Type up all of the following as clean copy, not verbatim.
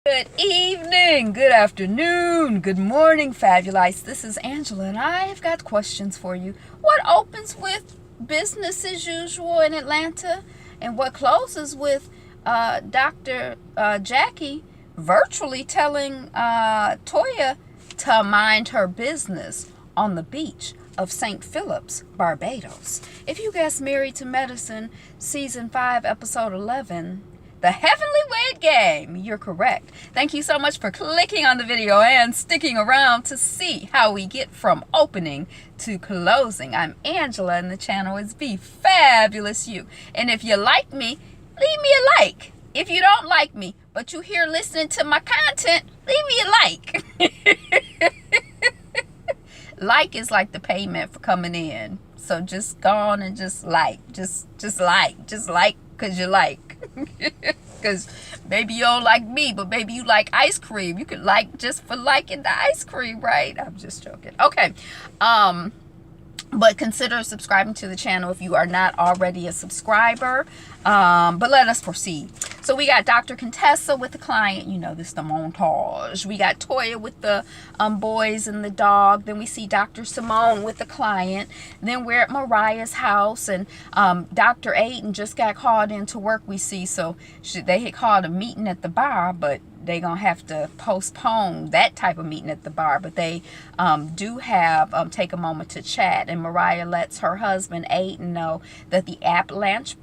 Good evening, good afternoon, good morning, Fabulites. This is Angela, and I've got questions for you. What opens with business as usual in Atlanta, and what closes with Dr. Jackie virtually telling Toya to mind her business on the beach of St. Philip's, Barbados? If you guessed Married to Medicine, Season 5, Episode 11, the Heavenlywed game, you're correct. Thank you so much for clicking on the video and sticking around to see how we get from opening to closing. I'm Angela, and the channel is Be Fabulous You. And if you like me, leave me a like. If you don't like me, but you here listening to my content, leave me a like. Like is like the payment for coming in. So just go on and just like because you like. Because maybe you don't like me, but maybe you like ice cream. You could like just for liking the ice cream, right? I'm just joking. Okay. But consider subscribing to the channel if you are not already a subscriber. But let us proceed. So we got Dr. Contessa with the client. You know, this is the montage. We got Toya with the boys and the dog. Then we see Dr. Simone with the client. Then we're at Mariah's house, and Dr. Aiden just got called into work, we see. So they had called a meeting at the bar, but they're going to have to postpone that type of meeting at the bar. But they do have, take a moment to chat. And Mariah lets her husband, Aiden, know that the app launch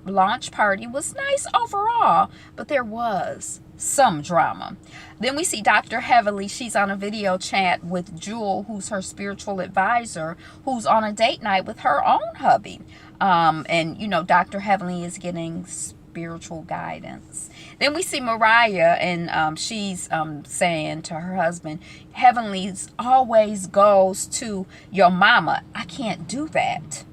party was nice overall, but there was some drama. Then we see Dr. Heavenly. She's on a video chat with Jewel, who's her spiritual advisor, who's on a date night with her own hubby. And, you know, Dr. Heavenly is getting spiritual guidance. Then we see Mariah, and she's saying to her husband, Heavenly's always goes to your mama. I can't do that.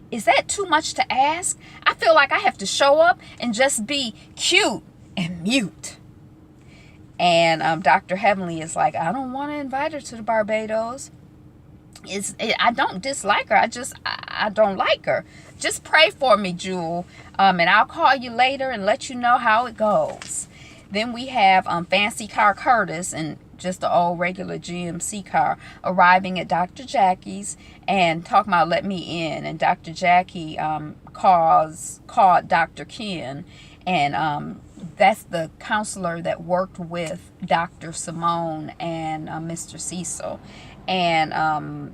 Is that too much to ask? I feel like I have to show up and just be cute and mute. And Dr. Heavenly is like, I don't want to invite her to the Barbados. I don't dislike her. I don't like her. Just pray for me, Jewel. And I'll call you later and let you know how it goes. Then we have Fancy Car Curtis and just the old regular GMC car arriving at Dr. Jackie's and talking about let me in. And Dr. Jackie called Dr. Ken, and that's the counselor that worked with Dr. Simone and Mr. Cecil. And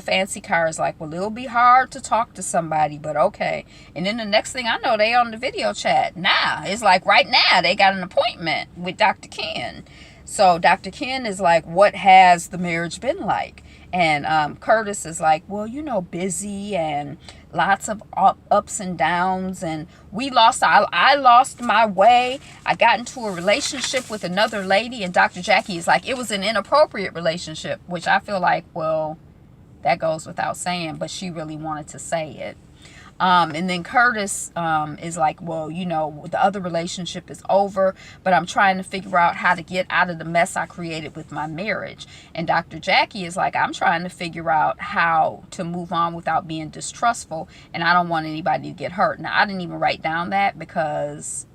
Fancy Car is like, well, it'll be hard to talk to somebody, but okay. And then the next thing I know, they on the video chat. It's like right now they got an appointment with Dr. Ken. So Dr. Ken is like, what has the marriage been like? And Curtis is like, well, you know, busy and lots of ups and downs. And I lost my way. I got into a relationship with another lady. And Dr. Jackie is like, it was an inappropriate relationship, which I feel like, well, that goes without saying, but she really wanted to say it. And then Curtis is like, well, you know, the other relationship is over, but I'm trying to figure out how to get out of the mess I created with my marriage. And Dr. Jackie is like, I'm trying to figure out how to move on without being distrustful, and I don't want anybody to get hurt. Now, I didn't even write down that because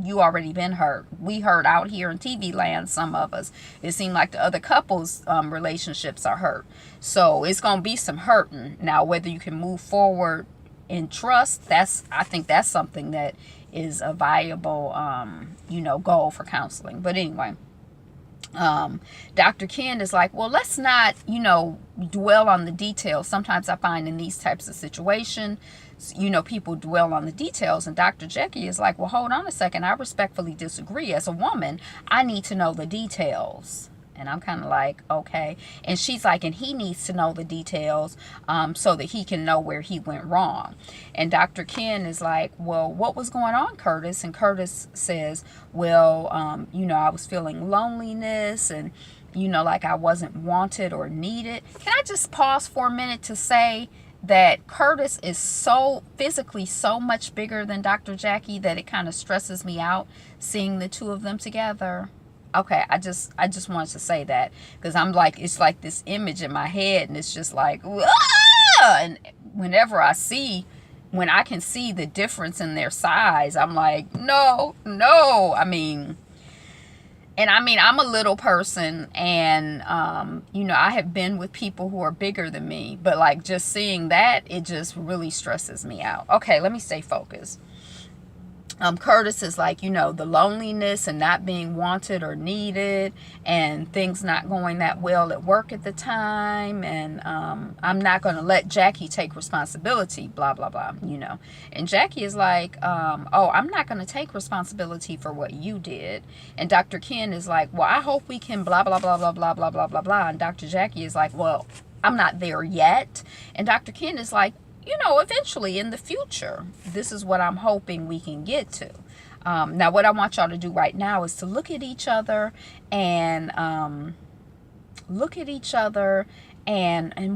you already been hurt. We hurt out here in TV land, some of us. It seemed like the other couples' relationships are hurt. So it's going to be some hurting. Now, whether you can move forward in trust, I think that's something that is a viable you know, goal for counseling. But anyway, Dr. Ken is like, well, let's not, you know, dwell on the details. Sometimes I find in these types of situations, you know, people dwell on the details. And Dr. Jackie is like, well, hold on a second, I respectfully disagree. As a woman, I need to know the details. And I'm kind of like, okay. And she's like, and he needs to know the details so that he can know where he went wrong. And Dr. Ken is like, well, what was going on, Curtis? And Curtis says, well, you know, I was feeling loneliness and, you know, like I wasn't wanted or needed. Can I just pause for a minute to say that Curtis is so physically so much bigger than Dr. Jackie that it kind of stresses me out seeing the two of them together. Okay, I just wanted to say that because I'm like, it's like this image in my head, and it's just like, ah! And whenever when I can see the difference in their size, I'm like, no. I mean, And I mean, I'm a little person, and you know, I have been with people who are bigger than me, but like just seeing that, it just really stresses me out. Okay, let me stay focused. Curtis is like, you know, the loneliness and not being wanted or needed, and things not going that well at work at the time, and I'm not going to let Jackie take responsibility, blah blah blah, you know. And Jackie is like, oh, I'm not going to take responsibility for what you did. And Dr. Ken is like, well, I hope we can blah blah blah blah blah blah blah blah blah. And Dr. Jackie is like, well, I'm not there yet. And Dr. Ken is like, you know, eventually in the future, this is what I'm hoping we can get to. Now, what I want y'all to do right now is to look at each other and and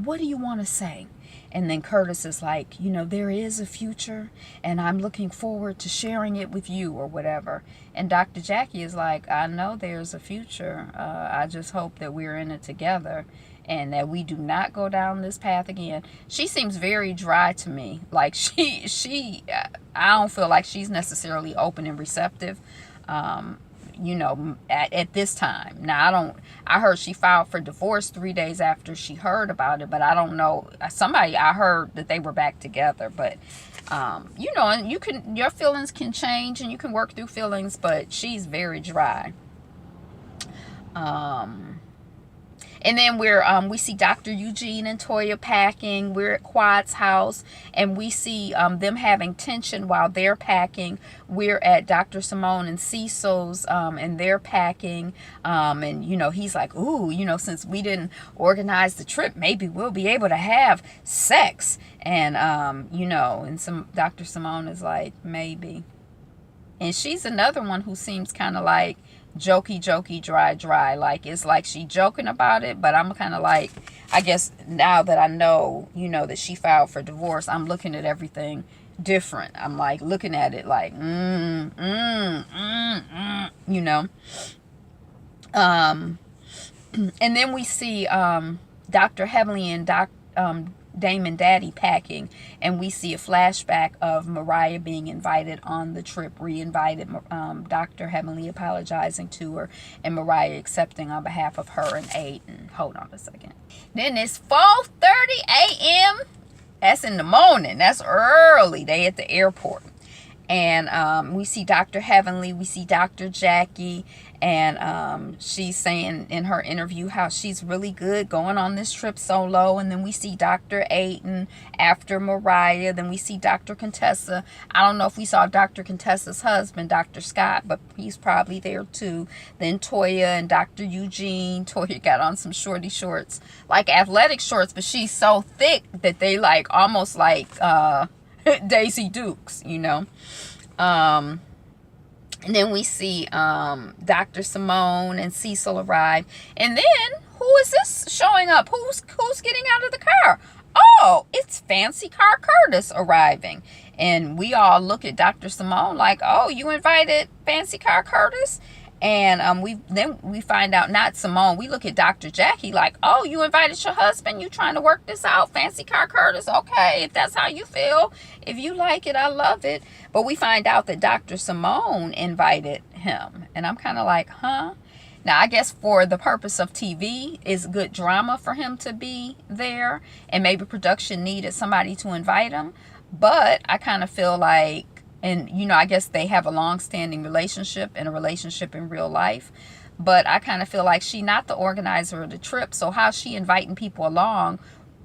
what do you want to say? And then Curtis is like, you know, there is a future, and I'm looking forward to sharing it with you, or whatever. And Dr. Jackie is like, I know there's a future. I just hope that we're in it together, and that we do not go down this path again. She seems very dry to me. Like I don't feel like she's necessarily open and receptive, you know, at this time. Now, I heard she filed for divorce 3 days after she heard about it, but I don't know. I heard that they were back together, but, you know, and your feelings can change, and you can work through feelings, but she's very dry. And then we see Dr. Eugene and Toya packing. We're at Quad's house, and we see them having tension while they're packing. We're at Dr. Simone and Cecil's, and they're packing. And, you know, he's like, ooh, you know, since we didn't organize the trip, maybe we'll be able to have sex. And, you know, and Dr. Simone is like, maybe. And she's another one who seems kind of like jokey, dry. Like, it's like she joking about it, but I'm kind of like, I guess now that I know, you know, that she filed for divorce, I'm looking at everything different. I'm like looking at it like, you know. And then we see Dr. Heavenly and Damon Daddy packing, and we see a flashback of Mariah being invited on the trip, re-invited, Dr. Heavenly apologizing to her, and Mariah accepting on behalf of her and Aiden. Hold on a second. Then it's 4:30 a.m. That's in the morning. That's early. They at the airport. And we see Dr. Heavenly, we see Dr. Jackie, and she's saying in her interview how she's really good going on this trip solo. And then we see Dr. Aiden after Mariah. Then we see Dr. Contessa. I don't know if we saw Dr. Contessa's husband, Dr. Scott, but he's probably there too. Then Toya and Dr. Eugene. Toya got on some shorty shorts, like athletic shorts, but she's so thick that they like almost like Daisy Dukes, you know. And then we see Dr. Simone and Cecil arrive. And then who is this showing up? Who's getting out of the car? Oh, it's Fancy Car Curtis arriving. And we all look at Dr. Simone like, oh, you invited Fancy Car Curtis? And we find out, not Simone, we look at Dr. Jackie like, oh, you invited your husband, you trying to work this out, Fancy Car Curtis? Okay, if that's how you feel, if you like it, I love it. But we find out that Dr. Simone invited him, and I'm kind of like, huh? Now, I guess for the purpose of TV, it's good drama for him to be there, and maybe production needed somebody to invite him. But I kind of feel like, and, you know, I guess they have a long-standing relationship and a relationship in real life. But I kind of feel like she not the organizer of the trip. So how's she inviting people along?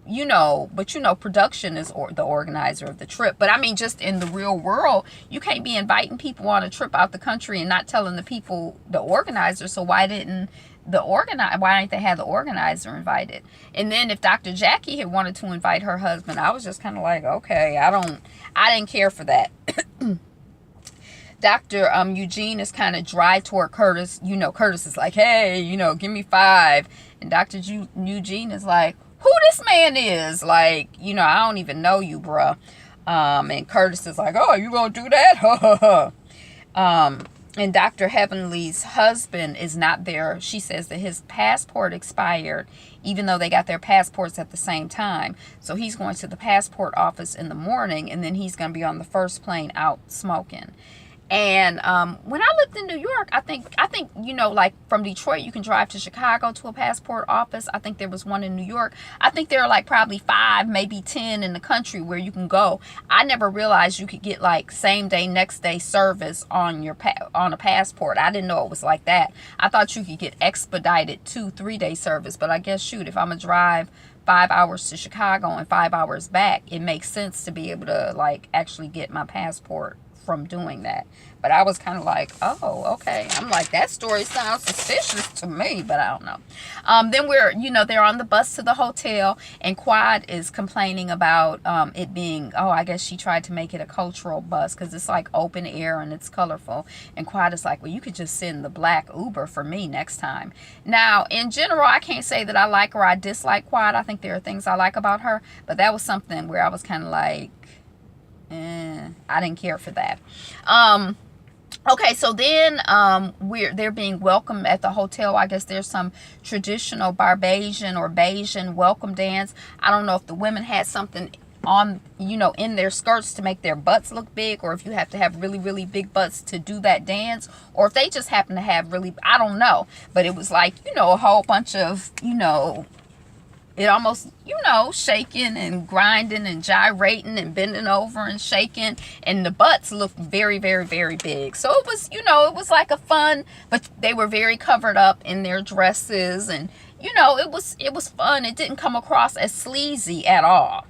You know, but, you know, production is the organizer of the trip. But, I mean, just in the real world, you can't be inviting people on a trip out the country and not telling the people, the organizer. So why didn't why ain't they have the organizer invited? And then if Dr. Jackie had wanted to invite her husband, I was just kind of like, okay, I didn't care for that. Dr. Eugene is kind of dry toward Curtis. You know, Curtis is like, hey, you know, give me 5. And Dr. Eugene is like, who this man is? Like, you know, I don't even know you, bruh. And Curtis is like, oh, you gonna do that? And Dr. Heavenly's husband is not there. She says that his passport expired, even though they got their passports at the same time. So he's going to the passport office in the morning, and then he's going to be on the first plane out smoking. And when I lived in New York, I think you know, like from Detroit, you can drive to Chicago to a passport office. I think there was one in New York. I think there are like probably 5, maybe 10 in the country where you can go. I never realized you could get like same day, next day service on your on a passport. I didn't know it was like that. I thought you could get expedited 2-3 day service. But I guess, shoot, if I'm gonna drive 5 hours to Chicago and 5 hours back, it makes sense to be able to like actually get my passport from doing that. But I was kind of like, oh, okay. I'm like, that story sounds suspicious to me, but I don't know. Then we're, you know, they're on the bus to the hotel, and Quad is complaining about it being, oh, I guess she tried to make it a cultural bus because it's like open air and it's colorful. And Quad is like, well, you could just send the black Uber for me next time. Now, in general, I can't say that I like or I dislike Quad. I think there are things I like about her, but that was something where I was kind of like, I didn't care for that. Okay, so then they're being welcomed at the hotel. I guess there's some traditional Barbadian or Bayesian welcome dance. I don't know if the women had something on, you know, in their skirts to make their butts look big, or if you have to have really, really big butts to do that dance, or if they just happen to have really, I don't know. But it was like, you know, a whole bunch of, you know, it almost, you know, shaking and grinding and gyrating and bending over and shaking. And the butts looked very, very, very big. So it was, you know, it was like a fun, but they were very covered up in their dresses. And, you know, it was fun. It didn't come across as sleazy at all.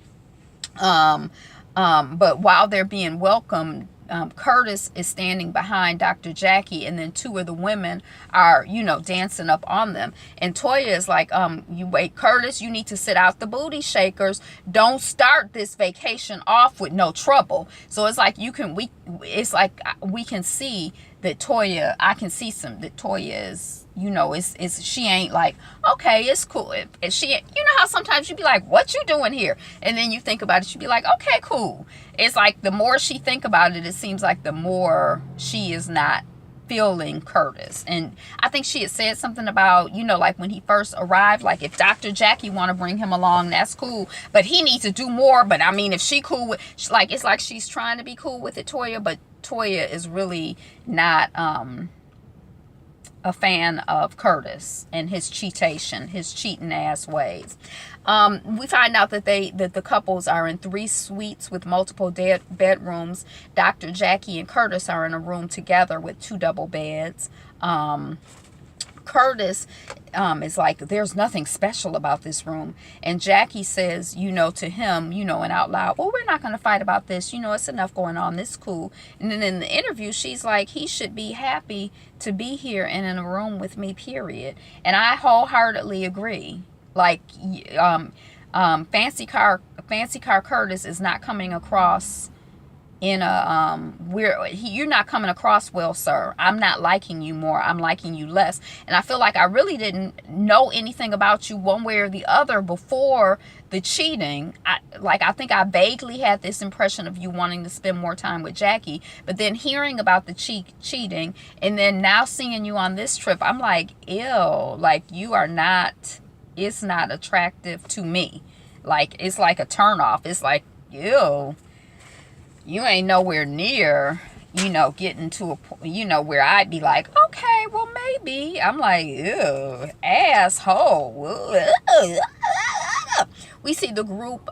But while they're being welcomed, Curtis is standing behind Dr. Jackie, and then 2 of the women are, you know, dancing up on them. And Toya is like, you wait, Curtis, you need to sit out the booty shakers. Don't start this vacation off with no trouble. So it's like it's like we can see that Toya, I can see that Toya is, you know, she ain't like, okay, it's cool. If she, you know how sometimes you be like, what you doing here? And then you think about it, you be like, okay, cool. It's like the more she think about it, it seems like the more she is not feeling Curtis. And I think she had said something about, you know, like when he first arrived, like if Dr. Jackie want to bring him along, that's cool, but he needs to do more. But I mean, if she cool with, like, it's like she's trying to be cool with it, Toya, but Toya is really not a fan of Curtis and his cheating ass ways. We find out that the couples are in 3 suites with multiple bedrooms. Dr. Jackie and Curtis are in a room together with 2 double beds. Curtis is like, there's nothing special about this room. And Jackie says, you know, to him, you know, and out loud, well, we're not going to fight about this. You know, it's enough going on. This is cool. And then in the interview, she's like, he should be happy to be here and in a room with me, period. And I wholeheartedly agree. Like, Fancy Car Curtis is not coming across in a you're not coming across well, sir. I'm not liking you more, I'm liking you less. And I feel like I really didn't know anything about you one way or the other before the cheating. I think I vaguely had this impression of you wanting to spend more time with Jackie, but then hearing about the cheating and then now seeing you on this trip, I'm like, ew, like you are not, it's not attractive to me. Like, it's like a turnoff. It's like, ew, you ain't nowhere near, you know, getting to a, you know, where I'd be like, okay, well, maybe. I'm like, ew, asshole. We see the group,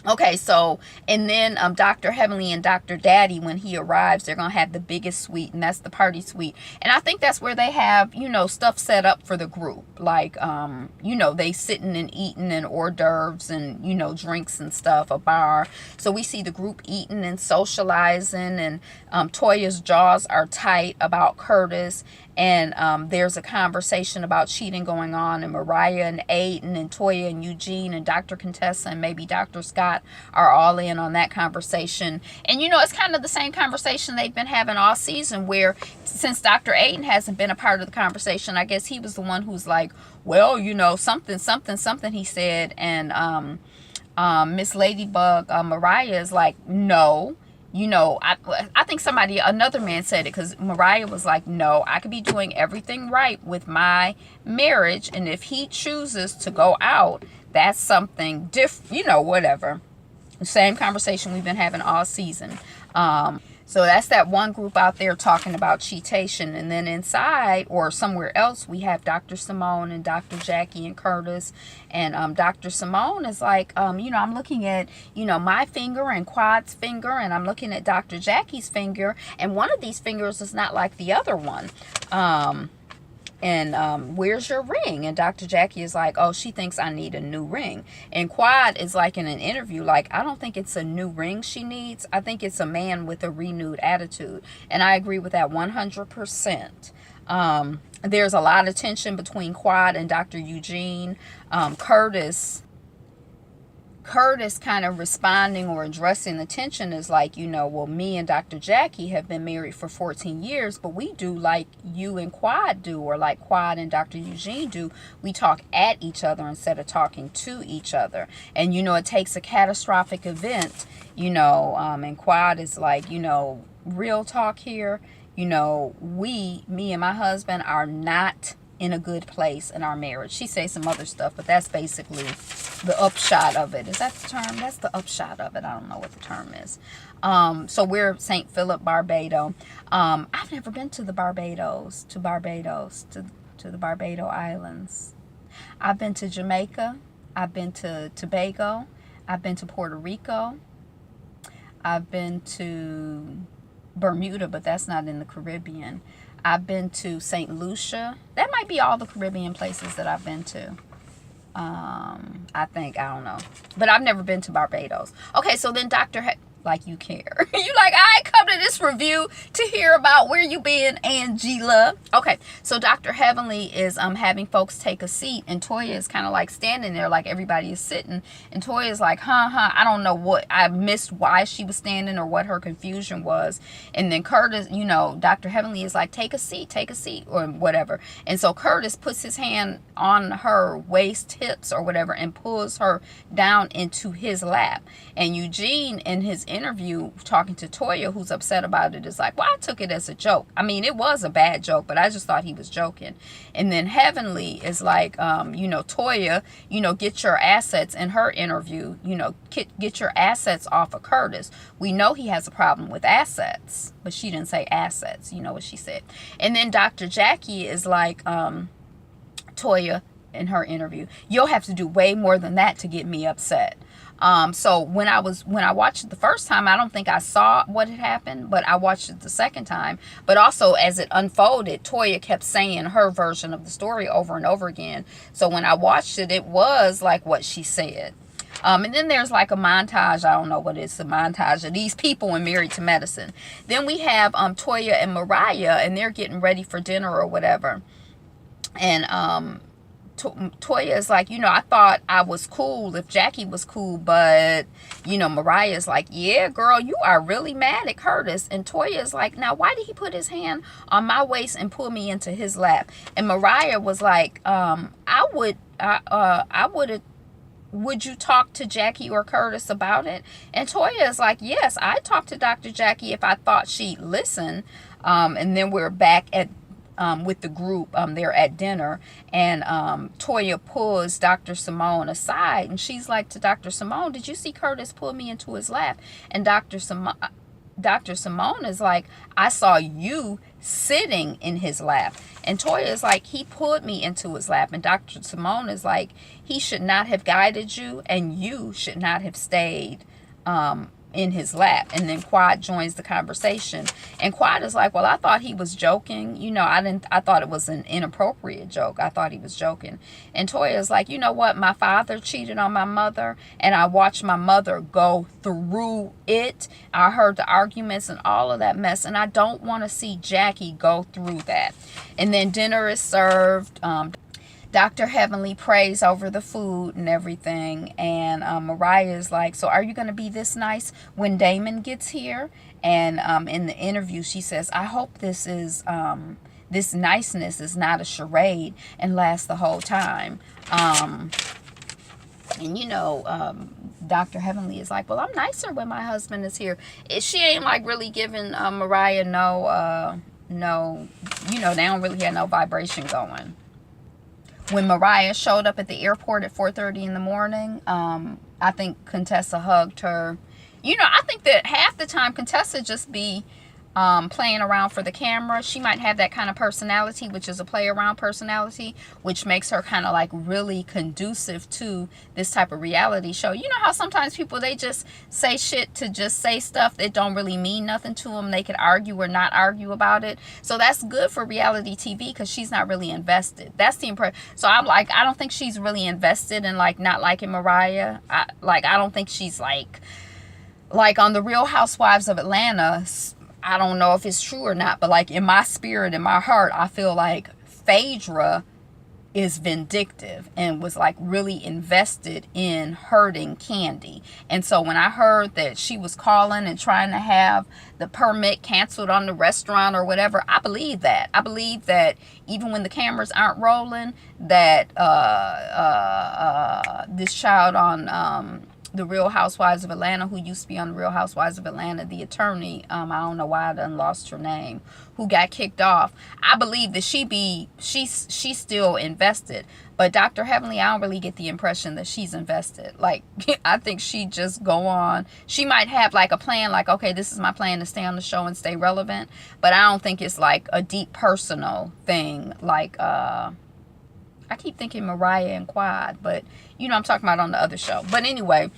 okay, so, and then Dr. Heavenly and Dr. Daddy, when he arrives, they're going to have the biggest suite, and that's the party suite. And I think that's where they have, you know, stuff set up for the group. Like, you know, they sitting and eating and hors d'oeuvres and, you know, drinks and stuff, a bar. So we see the group eating and socializing, and Toya's jaws are tight about Curtis. And there's a conversation about cheating going on, and Mariah and Aiden and Toya and Eugene and Dr. Contessa and maybe Dr. Scott are all in on that conversation. And, you know, it's kind of the same conversation they've been having all season, where since Dr. Aiden hasn't been a part of the conversation, I guess he was the one who's like, well, you know, something, he said. And Miss Ladybug, Mariah is like, no. You know, I think another man said it, because Mariah was like, no, I could be doing everything right with my marriage, and if he chooses to go out, that's something different, you know, whatever. The same conversation we've been having all season. So that's that one group out there talking about cheatation. And then inside or somewhere else, we have Dr. Simone and Dr. Jackie and Curtis. And Dr. Simone is like, you know, I'm looking at, you know, my finger and Quad's finger. And I'm looking at Dr. Jackie's finger. And one of these fingers is not like the other one. Where's your ring? And Dr. Jackie is like, oh, she thinks I need a new ring. And Quad is like in an interview, like, I don't think it's a new ring she needs. I think it's a man with a renewed attitude. And I agree with that 100%. There's a lot of tension between Quad and Dr. Eugene. Curtis kind of responding or addressing the tension is like, you know, well, me and Dr. Jackie have been married for 14 years, but we do like you and Quad do, or like Quad and Dr. Eugene do. We talk at each other instead of talking to each other. And, you know, it takes a catastrophic event, you know, and Quad is like, you know, real talk here, you know, me and my husband are not in a good place in our marriage. She says some other stuff, but that's basically the upshot of it. Is that the term? That's the upshot of it. I don't know what the term is. So we're St. Philip, Barbados. I've never been to the Barbados, to the Barbados Islands. I've been to Jamaica. I've been to Tobago. I've been to Puerto Rico. I've been to Bermuda, but that's not in the Caribbean. I've been to St. Lucia. That might be all the Caribbean places that I've been to. I think, I don't know. But I've never been to Barbados. Okay, so then like you care. You like, I come to this review to hear about where you been, Angela. Okay, so Dr. Heavenly is having folks take a seat, and Toya is kind of like standing there like everybody is sitting, and Toya is like, I don't know what, I missed why she was standing or what her confusion was. And then Curtis, you know, Dr. Heavenly is like, take a seat, or whatever. And so Curtis puts his hand on her waist hips or whatever and pulls her down into his lap. And Eugene, in his interview talking to Toya, who's upset about it, is like, well, I took it as a joke. I mean, it was a bad joke, but I just thought he was joking. And then Heavenly is like, you know, Toya, you know, get your assets, in her interview, you know, get your assets off of Curtis. We know he has a problem with assets, but she didn't say assets. You know what she said. And then Dr. Jackie is like, Toya, in her interview, you'll have to do way more than that to get me upset. So when I watched it the first time, I don't think I saw what had happened, but I watched it the second time. But also as it unfolded, Toya kept saying her version of the story over and over again. So when I watched it, it was like what she said. And then there's like a montage. I don't know what it's a montage of these people in Married to Medicine. Then we have Toya and Mariah, and they're getting ready for dinner or whatever. And Toya is like, you know, I thought I was cool if Jackie was cool, but, you know, Mariah is like, yeah, girl, you are really mad at Curtis. And Toya is like, now, why did he put his hand on my waist and pull me into his lap? And Mariah was like, would you talk to Jackie or Curtis about it? And Toya is like, yes, I talked to Dr. Jackie if I thought she'd listen. And then we're back at with the group. They're at dinner, and Toya pulls Dr. Simone aside, and she's like to Dr. Simone, did you see Curtis pull me into his lap? And Dr. Simone is like, I saw you sitting in his lap. And Toya is like, he pulled me into his lap. And Dr. Simone is like, he should not have guided you, and you should not have stayed in his lap. And then Quad joins the conversation, and Quad is like, well, I thought he was joking, you know, I thought it was an inappropriate joke. I thought he was joking. And Toya is like, you know what, my father cheated on my mother, and I watched my mother go through it. I heard the arguments and all of that mess, and I don't want to see Jackie go through that. And then dinner is served. Dr. Heavenly prays over the food and everything. And Mariah is like, so are you going to be this nice when Damon gets here? And in the interview, she says, I hope this niceness is not a charade and lasts the whole time. And, you know, Dr. Heavenly is like, well, I'm nicer when my husband is here. She ain't like really giving Mariah no, you know, they don't really have no vibration going. When Mariah showed up at the airport at 4:30 in the morning, I think Contessa hugged her. You know, I think that half the time Contessa just be playing around for the camera. She might have that kind of personality, which is a play around personality, which makes her kind of like really conducive to this type of reality show. You know how sometimes people, they just say shit to just say stuff that don't really mean nothing to them. They could argue or not argue about it. So that's good for reality TV because she's not really invested. That's the impression. So I'm like, I don't think she's really invested in like not liking Mariah. I don't think she's like on the Real Housewives of Atlanta. I don't know if it's true or not, but like in my spirit, in my heart, I feel like Phaedra is vindictive and was like really invested in hurting Kandi. And so when I heard that she was calling and trying to have the permit canceled on the restaurant or whatever, I believe that. I believe that even when the cameras aren't rolling, that this child on the Real Housewives of Atlanta, who used to be on the Real Housewives of Atlanta, the attorney, I don't know why I done lost her name, who got kicked off. I believe that she's still invested. But Dr. Heavenly, I don't really get the impression that she's invested. Like, I think she just go on. She might have like a plan, like, okay, this is my plan to stay on the show and stay relevant. But I don't think it's like a deep personal thing, like, I keep thinking Mariah and Quad, but you know I'm talking about on the other show. But anyway,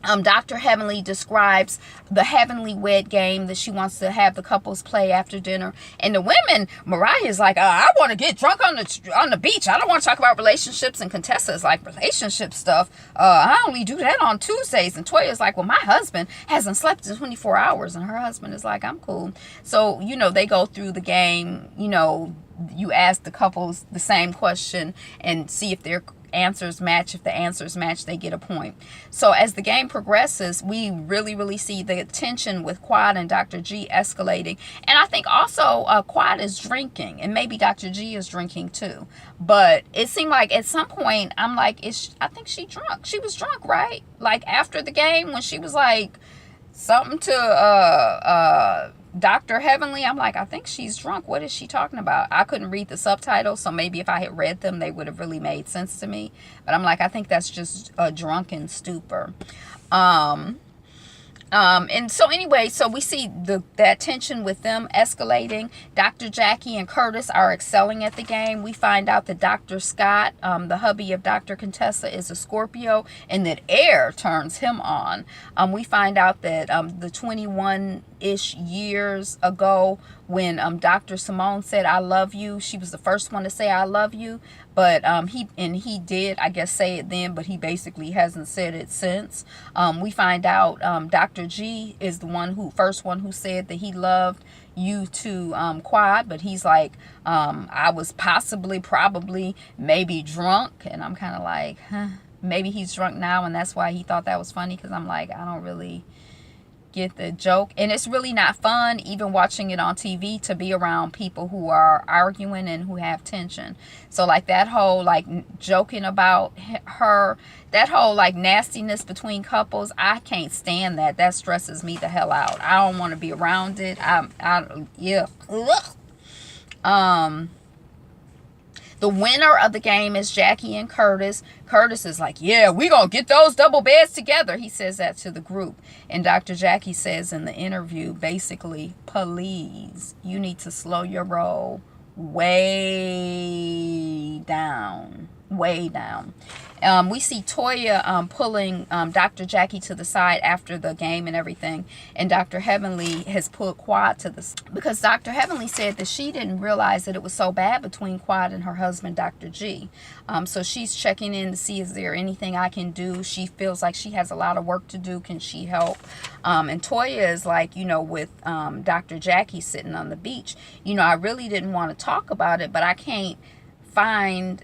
Dr. Heavenly describes the Heavenlywed game that she wants to have the couples play after dinner. And the women, Mariah's like, I want to get drunk on the beach. I don't want to talk about relationships. And Contessa's like, relationship stuff? I only do that on Tuesdays. And Toya's like, well, my husband hasn't slept in 24 hours. And her husband is like, I'm cool. So, you know, they go through the game. You know, you ask the couples the same question and see if their answers match. If the answers match, they get a point. So as the game progresses, we really see the tension with Quad and Dr. G escalating. And I think also Quad is drinking, and maybe Dr. G is drinking too. But it seemed like at some point, I'm like, I think she drunk. She was drunk, right? Like after the game when she was like something to Dr. Heavenly, I'm like, I think she's drunk. What is she talking about? I couldn't read the subtitles, so maybe if I had read them, they would have really made sense to me. But I'm like, I think that's just a drunken stupor. And so anyway, so we see that tension with them escalating. Dr. Jackie and Curtis are excelling at the game. We find out that Dr. Scott, the hubby of Dr. Contessa, is a Scorpio, and that air turns him on. We find out that the 21-ish years ago, when Dr. Simone said, I love you, she was the first one to say, I love you. But he did, I guess, say it then, but he basically hasn't said it since. We find out Dr. G is the first one who said that he loved you to Quad, but he's like, I was probably, maybe drunk. And I'm kind of like, maybe he's drunk now, and that's why he thought that was funny, because I'm like, I don't really get the joke. And it's really not fun, even watching it on TV, to be around people who are arguing and who have tension. So like that whole like joking about her, that whole like nastiness between couples, I can't stand that. That stresses me the hell out. I don't want to be around it. Yeah. Ugh. The winner of the game is Jackie and Curtis. Curtis is like, yeah, we gonna get those double beds together. He says that to the group. And Dr. Jackie says in the interview, basically, please, you need to slow your roll way down. Way down. We see Toya pulling Dr. Jackie to the side after the game and everything. And Dr. Heavenly has pulled Quad to the side, because Dr. Heavenly said that she didn't realize that it was so bad between Quad and her husband, Dr. G. So she's checking in to see, is there anything I can do? She feels like she has a lot of work to do. Can she help? And Toya is like, you know, with Dr. Jackie sitting on the beach, you know, I really didn't want to talk about it, but I can't find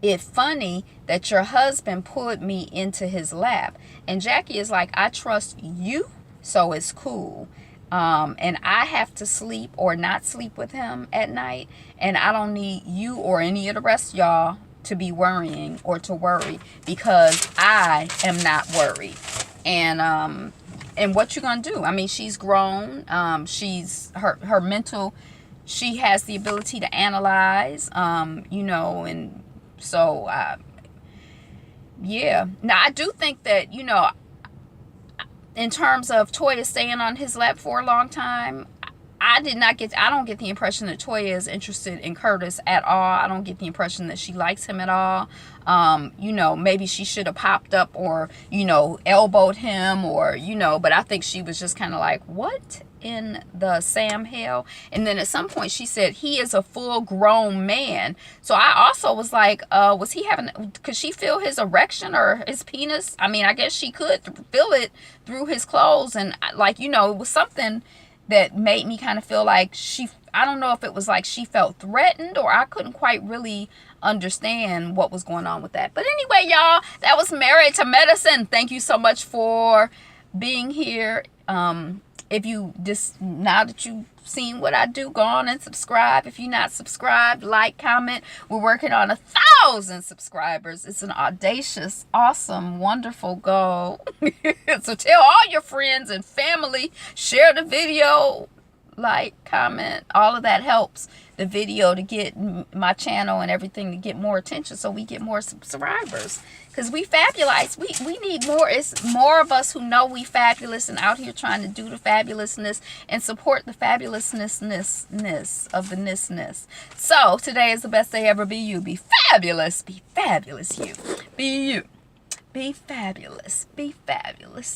it funny that your husband put me into his lap. And Jackie is like, I trust you, so it's cool. And I have to sleep or not sleep with him at night, and I don't need you or any of the rest of y'all to be worrying or to worry, because I am not worried. And what you gonna do? I mean, she's grown. She's her mental, she has the ability to analyze, you know, and so, yeah. Now, I do think that, you know, in terms of Toya staying on his lap for a long time, I don't get the impression that Toya is interested in Curtis at all. I don't get the impression that she likes him at all. You know, maybe she should have popped up or, you know, elbowed him or, you know, but I think she was just kind of like, what in the Sam hell? And then at some point she said, he is a full grown man. So I also was like, was he could she feel his erection or his penis? I mean, I guess she could feel it through his clothes. And like, you know, it was something that made me kind of feel like I don't know if it was like she felt threatened or I couldn't quite really understand what was going on with that. But anyway, y'all, that was Married to Medicine. Thank you so much for being here. If you just, now that you've seen what I do, go on and subscribe. If you're not subscribed, like, comment. We're working on 1,000 subscribers. It's an audacious, awesome, wonderful goal. So tell all your friends and family, share the video, like, comment. All of that helps the video to get my channel and everything to get more attention, so we get more subscribers. Because we fabulous. We need more. It's more of us who know we fabulous and out here trying to do the fabulousness and support the fabulousness of the ness. So today is the best day ever. Be you. Be fabulous. Be fabulous you. Be you. Be fabulous. Be fabulous.